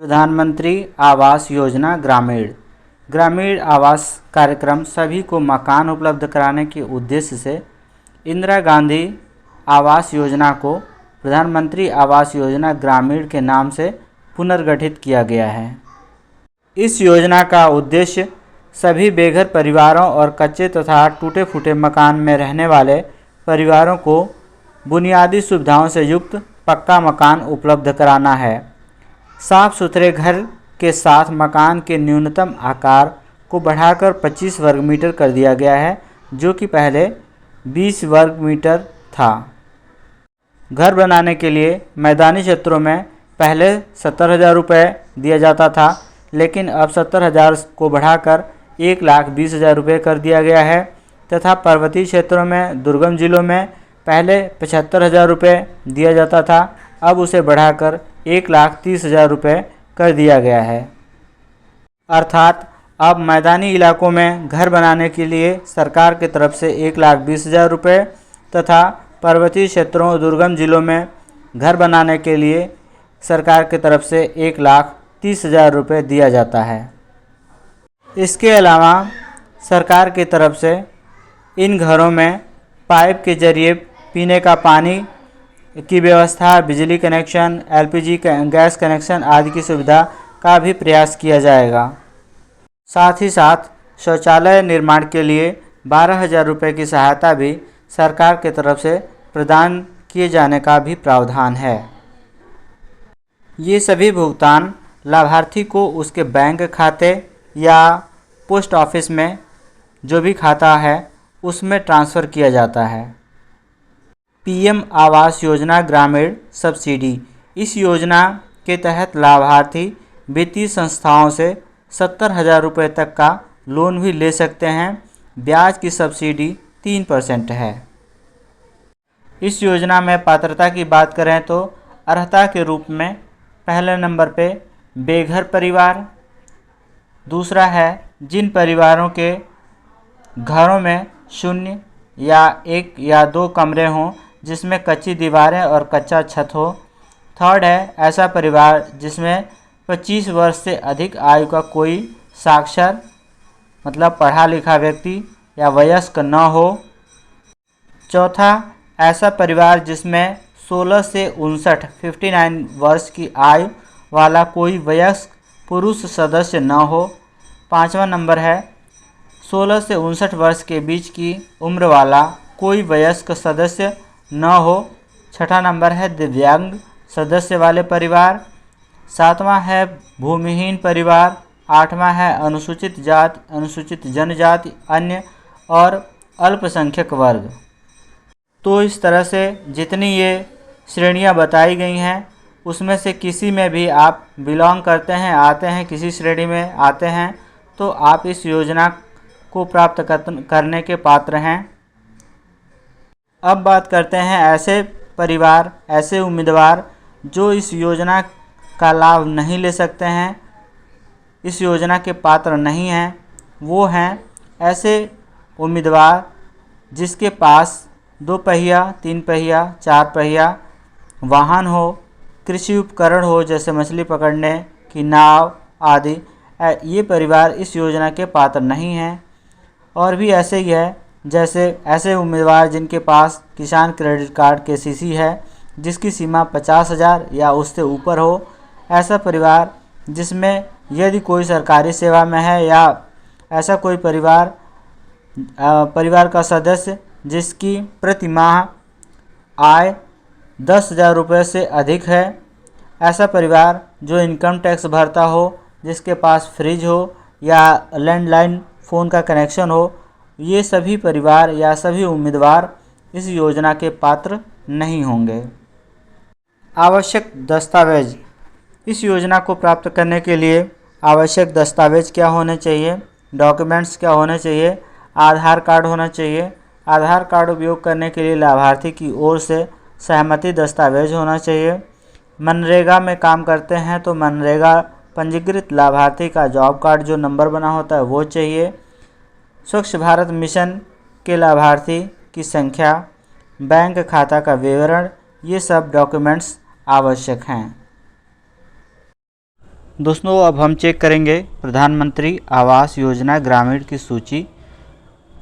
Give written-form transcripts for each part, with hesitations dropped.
प्रधानमंत्री आवास योजना ग्रामीण ग्रामीण आवास कार्यक्रम सभी को मकान उपलब्ध कराने के उद्देश्य से इंदिरा गांधी आवास योजना को प्रधानमंत्री आवास योजना ग्रामीण के नाम से पुनर्गठित किया गया है। इस योजना का उद्देश्य सभी बेघर परिवारों और कच्चे तथा टूटे फूटे मकान में रहने वाले परिवारों को बुनियादी सुविधाओं से युक्त पक्का मकान उपलब्ध कराना है। साफ सुथरे घर के साथ मकान के न्यूनतम आकार को बढ़ाकर 25 वर्ग मीटर कर दिया गया है, जो कि पहले 20 वर्ग मीटर था। घर बनाने के लिए मैदानी क्षेत्रों में पहले 70,000 रुपये दिया जाता था, लेकिन अब 70,000 को बढ़ाकर 1,20,000 रुपये कर दिया गया है तथा पर्वतीय क्षेत्रों में दुर्गम जिलों में पहले 75,000 रुपये दिया जाता था, अब उसे बढ़ाकर 1,30,000 रुपये कर दिया गया है। अर्थात अब मैदानी इलाकों में घर बनाने के लिए सरकार की तरफ से 1,20,000 रुपये तथा पर्वतीय क्षेत्रों और दुर्गम जिलों में घर बनाने के लिए सरकार की तरफ से 1,30,000 रुपये दिया जाता है। इसके अलावा सरकार की तरफ से इन घरों में पाइप के जरिए पीने का पानी की व्यवस्था, बिजली कनेक्शन, एलपीजी गैस कनेक्शन आदि की सुविधा का भी प्रयास किया जाएगा। साथ ही साथ शौचालय निर्माण के लिए 12,000 रुपये की सहायता भी सरकार की तरफ से प्रदान किए जाने का भी प्रावधान है। ये सभी भुगतान लाभार्थी को उसके बैंक खाते या पोस्ट ऑफिस में जो भी खाता है उसमें ट्रांसफ़र किया जाता है। पीएम आवास योजना ग्रामीण सब्सिडी, इस योजना के तहत लाभार्थी वित्तीय संस्थाओं से 70,000 रुपये तक का लोन भी ले सकते हैं। ब्याज की सब्सिडी 3% है। इस योजना में पात्रता की बात करें तो अर्हता के रूप में पहले नंबर पे बेघर परिवार, दूसरा है जिन परिवारों के घरों में शून्य या 1 या 2 कमरे हों जिसमें कच्ची दीवारें और कच्चा छत हो। थर्ड है ऐसा परिवार जिसमें 25 वर्ष से अधिक आयु का कोई साक्षर मतलब पढ़ा लिखा व्यक्ति या वयस्क न हो। चौथा ऐसा परिवार जिसमें 16 से 59 वर्ष की आयु वाला कोई वयस्क पुरुष सदस्य न हो। पाँचवा नंबर है 16 से 59 वर्ष के बीच की उम्र वाला कोई वयस्क सदस्य न हो। छठा नंबर है दिव्यांग सदस्य वाले परिवार। सातवां है भूमिहीन परिवार। आठवां है अनुसूचित जाति, अनुसूचित जनजाति, अन्य और अल्पसंख्यक वर्ग। तो इस तरह से जितनी ये श्रेणियां बताई गई हैं उसमें से किसी में भी आप बिलोंग करते हैं, आते हैं, किसी श्रेणी में आते हैं तो आप इस योजना को प्राप्त करने के पात्र हैं। अब बात करते हैं ऐसे परिवार, ऐसे उम्मीदवार जो इस योजना का लाभ नहीं ले सकते हैं, इस योजना के पात्र नहीं हैं। वो हैं ऐसे उम्मीदवार जिसके पास 2 पहिया, 3 पहिया, 4 पहिया वाहन हो, कृषि उपकरण हो जैसे मछली पकड़ने की नाव आदि। ये परिवार इस योजना के पात्र नहीं हैं। और भी ऐसे ही है जैसे ऐसे उम्मीदवार जिनके पास किसान क्रेडिट कार्ड केसीसी है जिसकी सीमा 50,000 या उससे ऊपर हो। ऐसा परिवार जिसमें यदि कोई सरकारी सेवा में है या ऐसा कोई परिवार का सदस्य जिसकी प्रति माह आय 10,000 रुपये से अधिक है। ऐसा परिवार जो इनकम टैक्स भरता हो, जिसके पास फ्रिज हो या लैंडलाइन फ़ोन का कनेक्शन हो। ये सभी परिवार या सभी उम्मीदवार इस योजना के पात्र नहीं होंगे। आवश्यक दस्तावेज, इस योजना को प्राप्त करने के लिए आवश्यक दस्तावेज क्या होने चाहिए, डॉक्यूमेंट्स क्या होने चाहिए। आधार कार्ड होना चाहिए। आधार कार्ड उपयोग करने के लिए लाभार्थी की ओर से सहमति दस्तावेज होना चाहिए। मनरेगा में काम करते हैं तो मनरेगा पंजीकृत लाभार्थी का जॉब कार्ड जो नंबर बना होता है वो चाहिए। स्वच्छ भारत मिशन के लाभार्थी की संख्या, बैंक खाता का विवरण, ये सब डॉक्यूमेंट्स आवश्यक हैं। दोस्तों अब हम चेक करेंगे प्रधानमंत्री आवास योजना ग्रामीण की सूची।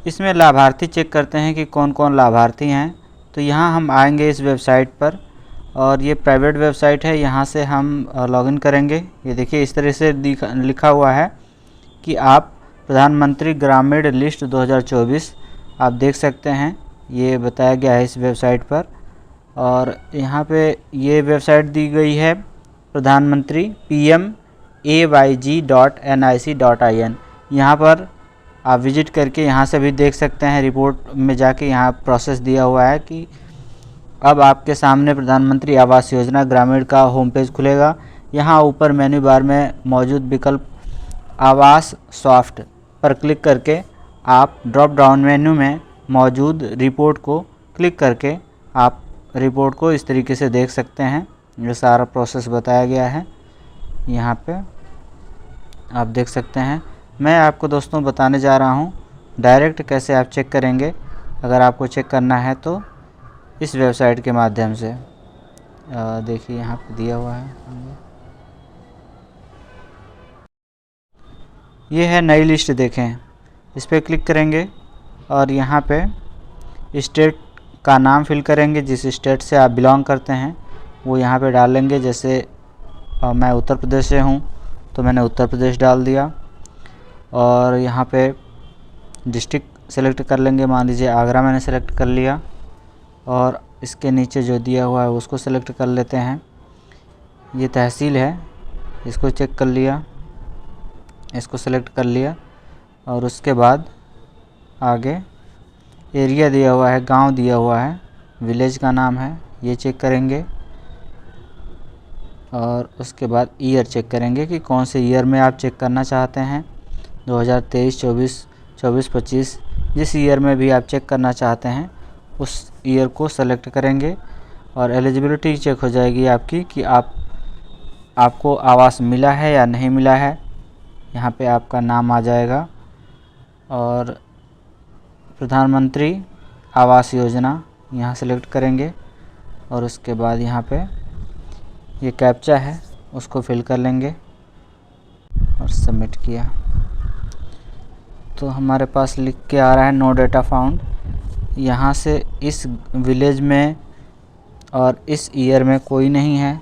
इसमें लाभार्थी चेक करते हैं कि कौन कौन लाभार्थी हैं। तो यहाँ हम आएंगे इस वेबसाइट पर, और ये प्राइवेट वेबसाइट है, यहाँ से हम लॉगिन करेंगे। ये देखिए इस तरह से लिखा हुआ है कि आप प्रधानमंत्री ग्रामीण लिस्ट 2024 आप देख सकते हैं, ये बताया गया है इस वेबसाइट पर। और यहाँ पे ये वेबसाइट दी गई है प्रधानमंत्री PMAYG.nic.in। यहाँ पर आप विजिट करके यहाँ से भी देख सकते हैं, रिपोर्ट में जाके यहाँ प्रोसेस दिया हुआ है कि अब आपके सामने प्रधानमंत्री आवास योजना ग्रामीण का होम पेज खुलेगा। यहाँ ऊपर मेन्यू बार में मौजूद विकल्प आवास सॉफ्ट पर क्लिक करके आप ड्रॉप डाउन मेन्यू में मौजूद रिपोर्ट को क्लिक करके आप रिपोर्ट को इस तरीके से देख सकते हैं। ये सारा प्रोसेस बताया गया है, यहाँ पे आप देख सकते हैं। मैं आपको दोस्तों बताने जा रहा हूँ डायरेक्ट कैसे आप चेक करेंगे। अगर आपको चेक करना है तो इस वेबसाइट के माध्यम से देखिए यहाँ पे दिया हुआ है, ये है नई लिस्ट। देखें, इस पर क्लिक करेंगे और यहाँ पे स्टेट का नाम फिल करेंगे, जिस स्टेट से आप बिलोंग करते हैं वो यहाँ पे डालेंगे। जैसे मैं उत्तर प्रदेश से हूँ तो मैंने उत्तर प्रदेश डाल दिया। और यहाँ पे डिस्ट्रिक्ट सेलेक्ट कर लेंगे, मान लीजिए आगरा मैंने सेलेक्ट कर लिया। और इसके नीचे जो दिया हुआ है उसको सेलेक्ट कर लेते हैं। ये तहसील है, इसको चेक कर लिया, इसको सेलेक्ट कर लिया। और उसके बाद आगे एरिया दिया हुआ है, गांव दिया हुआ है, विलेज का नाम है, ये चेक करेंगे। और उसके बाद ईयर चेक करेंगे कि कौन से ईयर में आप चेक करना चाहते हैं, 2023, 24, 25, जिस ईयर में भी आप चेक करना चाहते हैं उस ईयर को सेलेक्ट करेंगे। और एलिजिबिलिटी चेक हो जाएगी आपकी कि आपको आवास मिला है या नहीं मिला है। यहाँ पे आपका नाम आ जाएगा। और प्रधानमंत्री आवास योजना यहाँ सेलेक्ट करेंगे। और उसके बाद यहाँ पे ये कैप्चा है उसको फिल कर लेंगे और सबमिट किया तो हमारे पास लिख के आ रहा है नो डेटा फाउंड। यहाँ से इस विलेज में और इस ईयर में कोई नहीं है,